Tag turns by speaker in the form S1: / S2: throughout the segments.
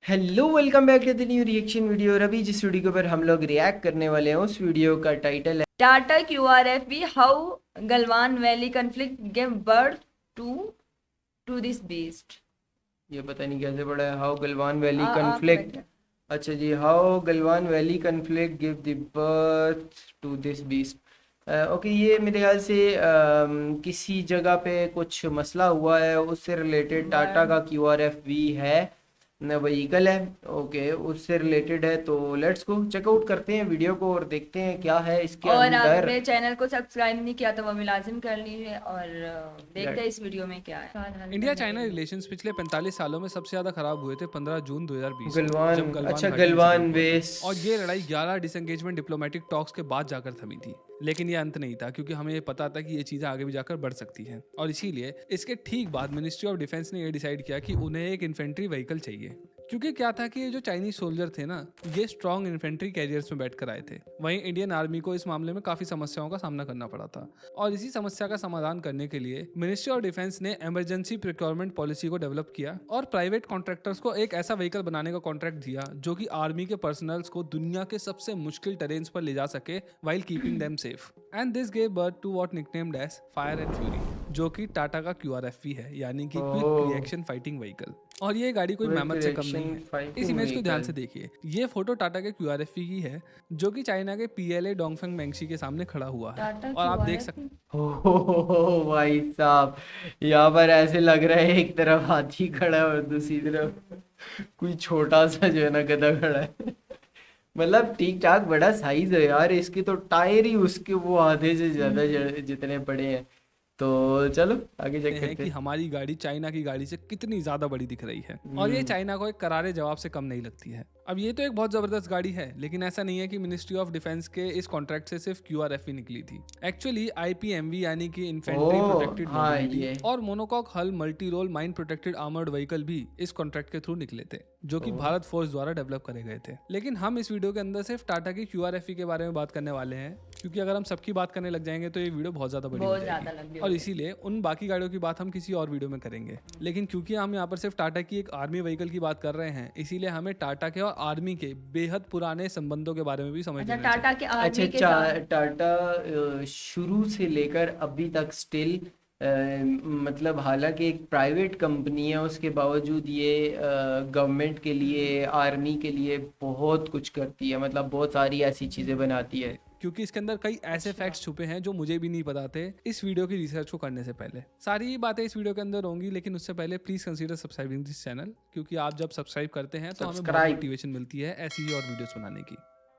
S1: Hello welcome back to the new reaction video. और अभी जिस वीडियो के ऊपर हम लोग रिएक्ट करने वाले हैं उस वीडियो का टाइटल है
S2: Tata QRFB how Galwan valley conflict give birth to to this beast.
S1: ये पता नहीं कैसे पड़ा है, how Galwan valley
S2: a
S1: conflict.
S2: Correct है।
S1: अच्छा जी, how Galwan valley conflict give the birth to this beast. Okay, ये मेरे ख्याल से किसी जगह पे कुछ मसला हुआ है, उससे रिलेटेड टाटा
S2: बर्थ
S1: का क्यूआरएफवी है न व्हीकल है। ओके, उससे रिलेटेड है तो लेट्स गो चेकआउट करते हैं वीडियो को और देखते हैं क्या है इसके
S2: और
S1: अंदर।
S2: आपने चैनल को सब्सक्राइब नहीं किया तो वो भी लाजिम कर लीजिए और देखते हैं इस वीडियो में क्या है। हल
S3: इंडिया
S2: करने
S3: चाइना
S2: के लिए
S3: रिलेशंस पिछले 45 सालों में सबसे ज़्यादा खराब हुए थे 15 जून 2020 को,
S1: गलवान,
S3: जब गलवान
S1: अच्छा
S3: घाटी
S1: गलवान
S3: इंसिडेंट हुआ था।
S1: बेस।
S3: और ये लड़ाई 11 डिसंगेजमेंट डिप्लोमेटिक टॉक्स के बाद जाकर थमी थी। लेकिन ये अंत नहीं था, क्योंकि हमें ये पता था कि ये चीज़ें आगे भी जाकर बढ़ सकती हैं। और इसीलिए इसके ठीक बाद मिनिस्ट्री ऑफ डिफेंस ने ये डिसाइड किया कि उन्हें एक इन्फेंट्री व्हीकल चाहिए। क्योंकि क्या था कि ये जो चाइनीज सोल्जर थे ना, ये स्ट्रॉन्ग इन्फेंट्री कैरियर्स में बैठकर आए थे। वहीं इंडियन आर्मी को इस मामले में काफ़ी समस्याओं का सामना करना पड़ा था। और इसी समस्या का समाधान करने के लिए मिनिस्ट्री ऑफ डिफेंस ने इमरजेंसी प्रोक्योरमेंट पॉलिसी को डेवलप किया और प्राइवेट कॉन्ट्रैक्टर्स को एक ऐसा व्हीकल बनाने का कॉन्ट्रैक्ट दिया जो कि आर्मी के पर्सनल्स को दुनिया के सबसे मुश्किल टेरेन्स पर ले जा सके while keeping them safe. And this gave birth to what nicknamed as fire and fury, जो कि टाटा का QRFV है, यानी कि quick
S1: oh,
S3: reaction fighting vehicle. और ये गाड़ी कोई
S1: क्विक
S3: मेहमत से कम नहीं
S1: रिएक्शन
S3: है। इस
S1: फाइटिंग
S3: इमेज को ध्यान
S1: व्हीकल।
S3: से देखिए। ये फोटो टाटा के QRFV की है, जो कि चाइना के PLA डोंगफेंग मेंगशी के सामने खड़ा हुआ है।
S2: टाटा
S3: और आप देख सकते
S2: QRFB।
S1: हो भाई साहब, यहाँ पर ऐसे लग रहा है एक तरफ हाथी खड़ा है और दूसरी तरफ कोई छोटा सा जो है ना गधा खड़ा है। मतलब ठीक ठाक बड़ा साइज है यार, इसके तो टायर ही उसके वो आधे से ज्यादा जितने बड़े हैं। तो चलो आगे चेक
S3: हैं
S1: करते
S3: कि
S1: हैं।
S3: हमारी गाड़ी चाइना की गाड़ी से कितनी ज़्यादा बड़ी दिख रही है, और ये
S1: हम्म।
S3: चाइना को एक करारे जवाब से कम नहीं लगती है। अब ये तो एक बहुत ज़बरदस्त गाड़ी है, लेकिन ऐसा नहीं है कि मिनिस्ट्री ऑफ डिफेंस के इस कॉन्ट्रैक्ट से सिर्फ QRFV निकली थी। एक्चुअली IPMV यानी कि इन्फेंट्री
S1: ओ
S3: प्रोटेक्टेड
S1: हाँ
S3: मोबिलिटी
S1: ये।
S3: और monocoque hull multi role mine protected armoured vehicle भी इस कॉन्ट्रैक्ट के थ्रू निकले थे, जो कि
S1: ओ,
S3: भारत फोर्स द्वारा डेवलप करे गए थे। लेकिन हम इस वीडियो के अंदर सिर्फ टाटा की QRFV के बारे में बात करने वाले हैं, क्योंकि अगर हम सबकी बात करने लग जाएंगे तो ये वीडियो बहुत ज़्यादा बड़ी हो
S2: बहुत ज्यादा लंबी
S3: जाएगी।
S2: हो
S3: और
S2: गई।
S3: इसीलिए उन बाकी गाड़ियों की बात हम किसी और वीडियो में करेंगे। लेकिन क्योंकि हम यहाँ पर सिर्फ टाटा की एक आर्मी व्हीकल की बात कर रहे हैं, इसीलिए हमें टाटा के और आर्मी के बेहद पुराने संबंधों के बारे में भी समझ
S2: अच्छा,
S3: लेना
S2: टाटा
S3: चाहिए।
S2: के
S1: अच्छा
S2: आर्मी के साथ
S1: टाटा शुरू से लेकर अभी तक स्टिल, मतलब हालांकि एक प्राइवेट कंपनी है उसके बावजूद ये गवर्नमेंट के लिए आर्मी के लिए बहुत कुछ करती है, मतलब बहुत सारी ऐसी चीज़ें बनाती है।
S3: क्योंकि इसके अंदर कई ऐसे फैक्ट्स छुपे हैं जो मुझे भी नहीं पता थे इस वीडियो की रिसर्च को करने से पहले। सारी बातें इस वीडियो के अंदर होंगी, लेकिन उससे पहले please consider subscribing this channel, क्योंकि आप जब सब्सक्राइब करते हैं तो हमें बहुत
S1: सब्सक्राइब।
S3: मोटिवेशन मिलती है ऐसी ही और वीडियोस बनाने की।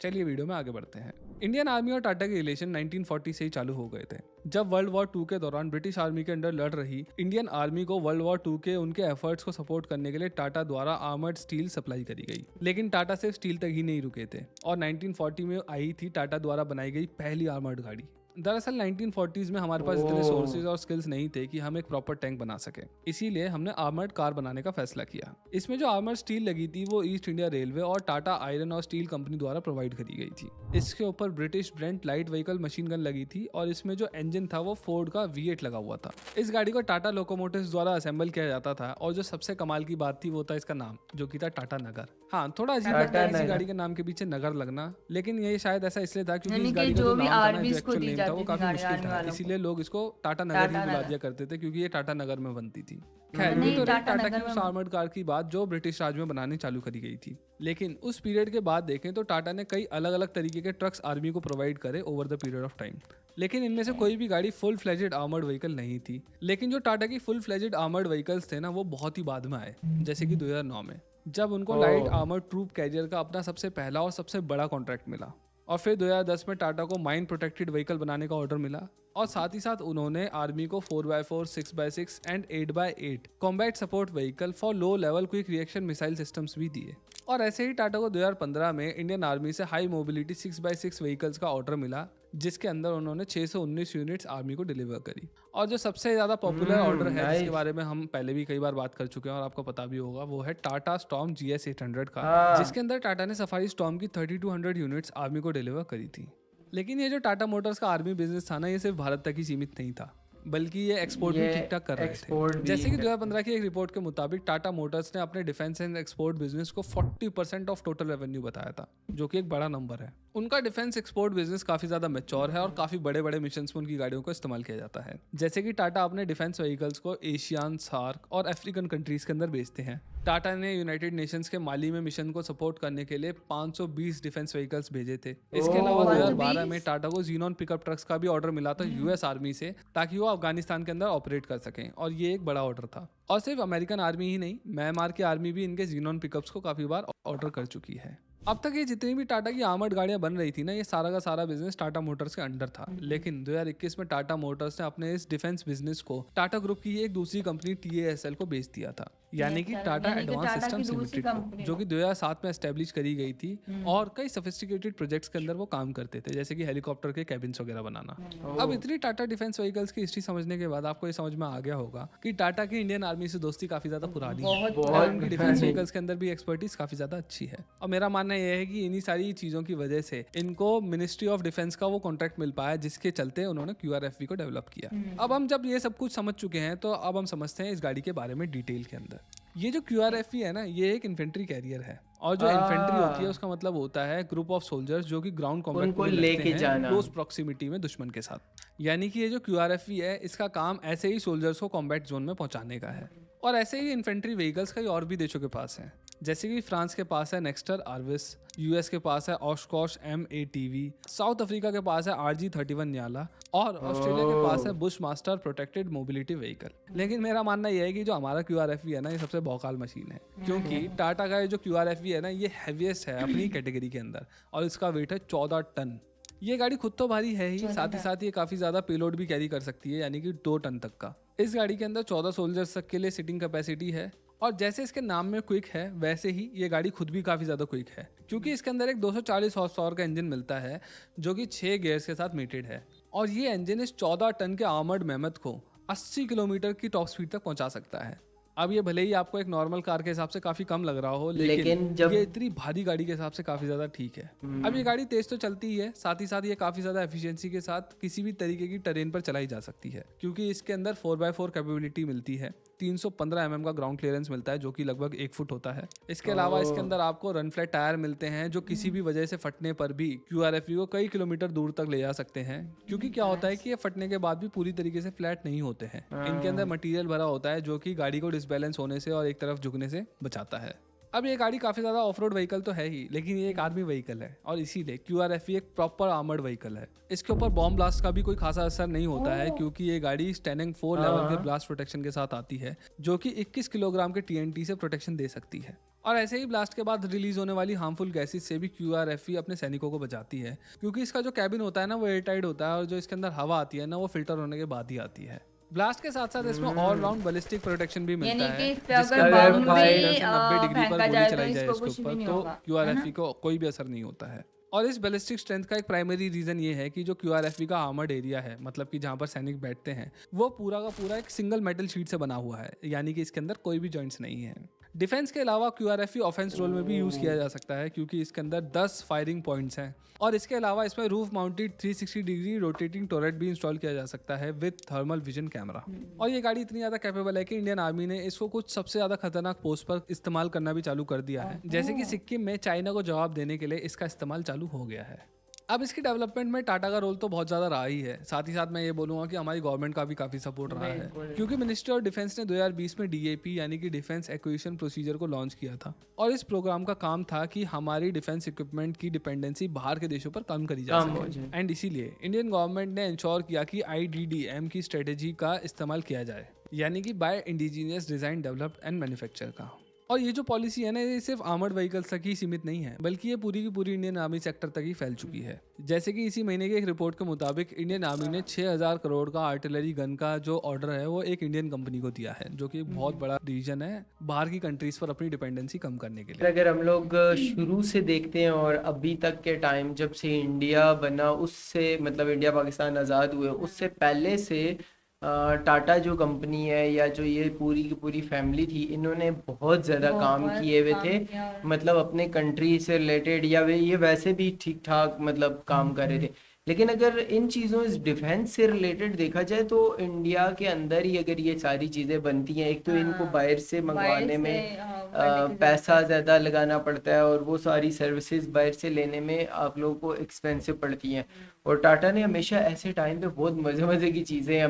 S3: चलिए वीडियो में आगे बढ़ते हैं। इंडियन आर्मी और टाटा के रिलेशन 1940 से ही चालू हो गए थे, जब वर्ल्ड वॉर 2 के दौरान ब्रिटिश आर्मी के अंडर लड़ रही इंडियन आर्मी को वर्ल्ड वॉर 2 के उनके एफर्ट्स को सपोर्ट करने के लिए टाटा द्वारा आर्मर्ड स्टील सप्लाई करी गई। लेकिन टाटा सिर्फ स्टील तक ही नहीं रुके थे, और 1940 में आई थी टाटा द्वारा बनाई गई पहली आर्मर्ड गाड़ी। दरअसल 1940s में हमारे पास इतने
S1: ओह,
S3: सोर्सेज और स्किल्स नहीं थे कि हम एक प्रॉपर टैंक बना सके। इसीलिए हमने आर्मर्ड कार बनाने का फैसला किया। इसमें जो आर्मर्ड स्टील लगी थी वो ईस्ट इंडिया रेलवे और टाटा आयरन और स्टील कंपनी द्वारा प्रोवाइड करी गई थी। इसके ऊपर British Brent light vehicle machine gun लगी थी, और इसमें जो इंजन था वो फोर्ड का V8 लगा हुआ था। इस गाड़ी को टाटा लोकोमोटिव्स द्वारा असेंबल किया जाता था, और जो सबसे कमाल की बात थी वो था इसका नाम, जो कि था टाटा नगर। हाँ, थोड़ा अजीब लगता है
S1: टाटा
S3: किसी
S1: नगर।
S3: गाड़ी के नाम के पीछे नगर लगना, लेकिन ये शायद ऐसा इसलिए था क्योंकि
S2: यानी
S3: इस
S2: कि
S3: गाड़ी का
S2: जो
S3: जो
S2: भी
S3: नाम था ना, जो
S2: आर्मीज को
S3: एक्चुअल
S2: दी
S3: नेम था वो
S2: जाती थी
S3: काफी
S2: गाड़ी
S3: मुश्किल
S2: आर्मी
S3: था,
S2: वालों को।
S3: इसीलिए लोग इसको टाटा नगर ही
S2: टाटा
S3: बुला
S2: नगर।
S3: दिया करते थे, क्योंकि ये टाटा नगर में बनती थी। खैर, ये
S2: नहीं,
S3: तो रही
S2: टाटा
S3: टाटा
S2: नगर
S3: की उस
S2: में
S3: आर्मर्ड कार की बात जो ब्रिटिश राज में बनानी चालू करी गई थी। लेकिन उस पीरियड के बाद देखें तो टाटा ने कई अलग अलग तरीके के ट्रक्स आर्मी को प्रोवाइड करे over the period of time. लेकिन इनमें से कोई भी गाड़ी फुल फ्लेजेड आर्मर्ड व्हीकल नहीं थी। लेकिन जो टाटा की फुल फ्लेजेड आर्मर्ड व्हीकल्स थे ना, वो बहुत ही बाद में आए, जैसे कि 2009 में, जब उनको लाइट
S1: ओह,
S3: आर्मर्ड ट्रूप कैरियर का अपना सबसे पहला और सबसे बड़ा कॉन्ट्रैक्ट मिला। और फिर 2010 में टाटा को माइन प्रोटेक्टेड व्हीकल बनाने का ऑर्डर मिला, और साथ ही साथ उन्होंने आर्मी को 4x4, 6x6 and 8x8 combat support vehicle for low level quick reaction missile systems भी दिए। और ऐसे ही टाटा को 2015 में इंडियन आर्मी से हाई मोबिलिटी 6x6 व्हीकल्स का ऑर्डर मिला, जिसके अंदर उन्होंने 619 यूनिट्स आर्मी को डिलीवर करी। और जो सबसे ज़्यादा पॉपुलर ऑर्डर है, जिसके
S1: नाइस।
S3: बारे में हम पहले भी कई बार बात कर चुके हैं और आपको पता भी होगा, वो है टाटा स्टॉर्म GS 800 का,
S1: हाँ।
S3: जिसके अंदर टाटा ने सफारी स्टॉर्म की 3200 यूनिट्स आर्मी को डिलीवर करी थी। लेकिन ये जो टाटा मोटर्स का आर्मी बिजनेस था ना, ये सिर्फ भारत तक ही सीमित नहीं था। बल्कि ये एक्सपोर्ट भी
S1: ये
S3: ठीक ठाक कर रहे
S1: export
S3: थे।
S1: भी
S3: जैसे कि
S1: कर-
S3: 2015 की एक रिपोर्ट के मुताबिक टाटा मोटर्स ने अपने डिफेंस एंड एक्सपोर्ट बिजनेस को 40% ऑफ टोटल रेवेन्यू बताया था, जो कि एक बड़ा नंबर है। उनका डिफेंस एक्सपोर्ट बिजनेस काफी ज्यादा मैच्योर है और काफी बड़े बड़े मिशन में उनकी गाड़ियों को इस्तेमाल किया जाता है। जैसे कि टाटा अपने डिफेंस व्हीकल्स को एशियान, सार्क और अफ्रीकन कंट्रीज के अंदर बेचते हैं। टाटा ने यूनाइटेड नेशंस के माली में मिशन को सपोर्ट करने के लिए 520 डिफेंस व्हीकल्स भेजे थे। इसके अलावा 2012 में टाटा को जीनॉन पिकअप ट्रक्स का भी ऑर्डर मिला था यूएस आर्मी से, ताकि वो अफगानिस्तान के अंदर ऑपरेट कर सकें, और ये एक बड़ा ऑर्डर था। और सिर्फ अमेरिकन आर्मी ही नहीं, म्यांमार की आर्मी भी इनके जीनॉन पिकअप्स को काफी बार ऑर्डर कर चुकी है। अब तक ये जितनी भी टाटा की आर्मर्ड गाड़ियां बन रही थी ना, ये सारा का सारा बिजनेस टाटा मोटर्स के अंडर था। लेकिन 2021 में टाटा मोटर्स ने अपने इस डिफेंस बिजनेस को टाटा ग्रुप की एक दूसरी कंपनी TASL को बेच दिया था, यानी कि टाटा एडवांस सिस्टम्स लिमिटेड को, जो कि 2007 में एस्टेब्लिश करी गई थी और कई सोफिस्टिकेटेड प्रोजेक्ट्स के अंदर वो काम करते थे, जैसे कि हेलीकॉप्टर के कैबिन्स वगैरह बनाना। अब इतनी टाटा डिफेंस व्हीकल्स की हिस्ट्री समझने के बाद आपको ये समझ में आ गया होगा कि टाटा की इंडियन आर्मी से दोस्ती काफी ज्यादा पुरानी है और उनकी डिफेंस व्हीकल्स के अंदर भी एक्सपर्टीज काफी ज्यादा अच्छी है। और मेरा मानना यह है कि इन्हीं सारी चीजों की वजह से इनको मिनिस्ट्री ऑफ डिफेंस का वो कॉन्ट्रैक्ट मिल पाया, जिसके चलते उन्होंने QRFV को डेवलप किया। अब हम जब ये सब कुछ समझ चुके हैं, तो अब हम समझते हैं इस गाड़ी के बारे में डिटेल के अंदर। ये जो QRFV है ना, ये एक इन्फेंट्री कैरियर है, और जो इन्फेंट्री होती है उसका मतलब होता है ग्रुप ऑफ सोल्जर्स जो कि ग्राउंड कॉम्बैट
S1: उनको
S3: में
S1: लेके
S3: रहते हैं
S1: जाना।
S3: क्लोज प्रॉक्सिमिटी में दुश्मन के साथ। यानी कि ये जो QRFV है, इसका काम ऐसे ही सोल्जर्स को कॉम्बैट जोन में पहुंचाने का है। और ऐसे ही इन्फेंट्री व्हीकल्स कई और भी देशों के पास हैं, जैसे कि फ्रांस के पास है नेक्स्टर आर्विस, यूएस के पास है ऑशकोश MATV, साउथ अफ्रीका के पास है RG-31 न्याला, और ऑस्ट्रेलिया के पास है Bush master protected mobility vehicle. लेकिन मेरा मानना यह है कि जो हमारा QRFV है ना, ये सबसे भौकाल मशीन है, क्योंकि टाटा का ये जो QRFV है ना, ये हैवीएस्ट है अपनी कैटेगरी के अंदर, और इसका वेट है 14 टन। ये गाड़ी खुद तो भारी है ही, साथ ही साथ ये काफी ज्यादा पेलोड भी कैरी कर सकती है, यानी कि 2 टन तक का। इस गाड़ी के अंदर 14 सोल्जर्स तक के लिए सिटिंग कैपेसिटी है, और जैसे इसके नाम में क्विक है, वैसे ही ये गाड़ी खुद भी काफी ज्यादा क्विक है, क्योंकि इसके अंदर एक 240 हॉर्स पावर का इंजन मिलता है, जो कि 6 गियर्स के साथ मेटेड है। और ये इंजन इस 14 टन के आर्मर्ड मेहमत को 80 किलोमीटर की टॉप स्पीड तक पहुंचा सकता है। अब ये भले ही आपको एक नॉर्मल कार के हिसाब से काफी कम लग रहा हो, लेकिन
S1: जब
S3: ये इतनी भारी गाड़ी के हिसाब से काफी ज्यादा ठीक है। अब ये गाड़ी तेज तो चलती ही है, साथ ही साथ ये काफी ज्यादा एफिशिएंसी के साथ किसी भी तरीके की टेरेन पर चलाई जा सकती है, क्योंकि इसके अंदर 4x4 कैपेबिलिटी मिलती है, 315 mm का ग्राउंड क्लियरेंस मिलता है, जो कि लगभग 1 फुट होता है। इसके अलावा इसके अंदर आपको रन फ्लैट टायर मिलते हैं, जो किसी भी वजह से फटने पर भी QRFV को कई किलोमीटर दूर तक ले जा सकते हैं, क्योंकि क्या होता है कि ये फटने के बाद भी पूरी तरीके से फ्लैट नहीं होते हैं। इनके अंदर मटेरियल भरा होता है, जो कि गाड़ी को डिसबैलेंस होने से और एक तरफ झुकने से बचाता है। अब ये गाड़ी काफी ज्यादा ऑफ रोड व्हीकल तो है ही, लेकिन ये एक आर्मी व्हीकल है, और इसीलिए QRFV एक प्रॉपर आर्मर्ड व्हीकल है। इसके ऊपर बॉम्ब ब्लास्ट का भी कोई खासा असर नहीं होता है, क्योंकि ये गाड़ी स्टैंडिंग 4 लेवल के ब्लास्ट प्रोटेक्शन के साथ आती है, जो कि 21 किलोग्राम के TNT से प्रोटेक्शन दे सकती है। और ऐसे ही ब्लास्ट के बाद रिलीज होने वाली हार्मफुल गैसेस से भी QRFV अपने सैनिकों को बचाती है, क्योंकि इसका जो कैबिन होता है ना, वो एयरटाइट होता है, और जो इसके अंदर हवा आती है ना, वो फिल्टर होने के बाद ही आती है। ब्लास्ट के साथ साथ इसमें ऑल राउंड बैलिस्टिक प्रोटेक्शन भी मिलता है, जिसका
S1: अगर
S3: अगर
S1: भाई
S3: 90 डिग्री पर
S2: फेंका
S3: गोली
S2: जाए तो
S3: चलाई जाए
S2: इसको
S3: इसके
S2: कुछ भी
S3: ऊपर,
S2: नहीं
S3: तो
S2: होगा,
S3: QRFV को कोई भी असर नहीं होता है। और इस बैलिस्टिक स्ट्रेंथ का एक प्राइमरी रीजन ये है कि जो QRFV का आर्मर्ड एरिया है, मतलब कि जहाँ पर सैनिक बैठते हैं, वो पूरा का पूरा एक सिंगल मेटल शीट से बना हुआ है, यानी कि इसके अंदर कोई भी जॉइंट्स नहीं है। डिफेंस के अलावा QRFV ऑफेंस रोल में भी यूज किया जा सकता है, क्योंकि इसके अंदर 10 फायरिंग पॉइंट्स हैं, और इसके अलावा इसमें रूफ माउंटेड 360 डिग्री रोटेटिंग टोरेट भी इंस्टॉल किया जा सकता है विद थर्मल विजन कैमरा। और ये गाड़ी इतनी ज्यादा कैपेबल है कि इंडियन आर्मी ने इसको कुछ सबसे ज्यादा खतरनाक पोस्ट पर इस्तेमाल करना भी चालू कर दिया है, जैसे कि सिक्किम में चाइना को जवाब देने के लिए इसका इस्तेमाल चालू हो गया है। अब इसकी डेवलपमेंट में टाटा का रोल तो बहुत ज़्यादा रहा ही है, साथ ही साथ मैं ये बोलूँगा कि हमारी गवर्नमेंट का भी काफ़ी सपोर्ट रहा है, क्योंकि मिनिस्ट्री ऑफ डिफेंस ने 2020 में DAP यानी कि डिफेंस एक्विजिशन प्रोसीजर को लॉन्च किया था, और इस प्रोग्राम का काम था कि हमारी डिफेंस इक्विपमेंट की डिपेंडेंसी बाहर के देशों पर कम करी जा सके। एंड इसीलिए इंडियन गवर्नमेंट ने इंश्योर किया कि IDDM की स्ट्रेटेजी का इस्तेमाल किया जाए, यानी कि by indigenous design developed and manufacture का। और ये जो पॉलिसी है ना, ये सिर्फ आर्मर्ड व्हीकल्स तक ही सीमित नहीं है, बल्कि ये पूरी की पूरी इंडियन आर्मी सेक्टर तक ही फैल चुकी है। जैसे कि इसी महीने की एक रिपोर्ट के मुताबिक इंडियन आर्मी ने 6000 करोड़ का आर्टिलरी गन का जो ऑर्डर है, वो एक इंडियन कंपनी को दिया है, जो कि एक बहुत बड़ा डिसीजन है बाहर की कंट्रीज पर अपनी डिपेंडेंसी कम करने के लिए।
S1: अगर हम लोग शुरू से देखते हैं और अभी तक के टाइम, जब से इंडिया बना, उससे मतलब इंडिया पाकिस्तान आज़ाद हुए, उससे पहले से टाटा जो कंपनी है या जो ये पूरी की पूरी फैमिली थी, इन्होंने बहुत ज़्यादा काम किए हुए थे, मतलब अपने कंट्री से रिलेटेड, या ये वैसे भी ठीक ठाक मतलब काम कर रहे थे। लेकिन अगर इन चीज़ों इस डिफेंस से रिलेटेड देखा जाए तो इंडिया के अंदर ही अगर ये सारी चीज़ें बनती हैं, एक तो इनको
S2: हाँ,
S1: बाहर से
S2: बाहर
S1: मंगवाने
S2: से
S1: में
S2: करने की जरूरत
S1: पैसा
S2: है।
S1: ज़्यादा लगाना पड़ता है और वो सारी सर्विसेज बाहर से लेने में आप लोगों को एक्सपेंसिव पड़ती हैं। और टाटा ने हमेशा ऐसे टाइम पे बहुत मज़े मज़े की चीज़ें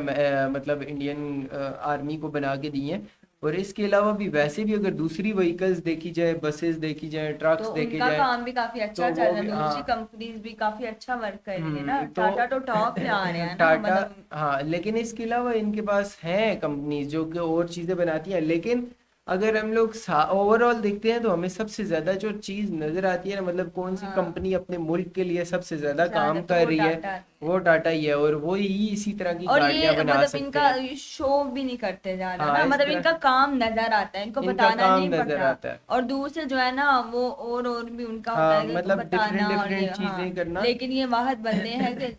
S1: मतलब इंडियन आर्मी को बना के दी हैं। और इसके अलावा भी वैसे भी अगर दूसरी व्हीकल्स देखी जाए, बसेस देखी जाए, ट्रक्स
S2: तो
S1: देखे
S2: उनका
S1: जाए,
S2: काम भी काफी
S1: तो
S2: अच्छा चल
S1: वो
S2: रहा है,
S1: भी
S2: दूसरी
S1: हाँ।
S2: कंपनीज भी काफी अच्छा वर्क कर रही है ना,
S1: तो
S2: टाटा तो टॉप पे आ रहा है ना,
S1: टाटा,
S2: मतलब
S1: हाँ, लेकिन इसके अलावा इनके पास हैं कंपनीज जो कि और चीज़ें बनाती हैं। लेकिन अगर हम लोग ओवरऑल देखते हैं तो हमें सबसे ज़्यादा जो चीज़ नज़र आती है ना, मतलब कौन सी
S2: हाँ
S1: कंपनी अपने मुल्क के लिए सबसे ज़्यादा
S2: ज्यादा
S1: काम
S2: तो
S1: कर
S2: वो
S1: रही है,
S2: टाटा है।
S1: वो टाटा ही है। और वो ही इसी तरह की
S2: और
S1: गाड़ियां
S2: ये
S1: बना
S2: मतलब
S1: सकते
S2: इनका
S1: हैं।
S2: शो भी नहीं करते ज्यादा
S1: हाँ,
S2: ना,
S1: इस
S2: मतलब
S1: तरह
S2: इनका काम नजर आता है, इनको
S1: इनका
S2: बताना
S1: काम
S2: नहीं
S1: नज़र
S2: पड़ता।
S1: आता है।
S2: और दूर से जो है ना वो और भी उनका होता
S1: हाँ,
S2: है कि इनको
S1: मतलब डिफरेंट
S2: बताना और ये,
S1: डिफरेंट
S2: हाँ।
S1: चीज़ें करना।
S2: लेकिन ये वाहद बंदे हैं कि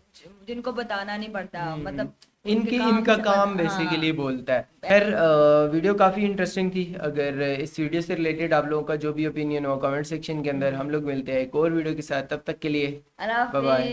S2: जिनको बताना नहीं पड़ता,
S1: हम्म,
S2: मतलब उनके काम
S1: इनका
S2: से
S1: काम बेसिकली
S2: हाँ।
S1: बोलता है। खैर, वीडियो काफ़ी इंटरेस्टिंग थी। अगर इस वीडियो से रिलेटेड आप लोगों का जो भी ओपिनियन हो कमेंट सेक्शन के अंदर, हम लोग मिलते हैं एक और वीडियो के साथ। तब तक के लिए
S2: अल्लाह
S1: बाय बाय।
S2: हाफिज।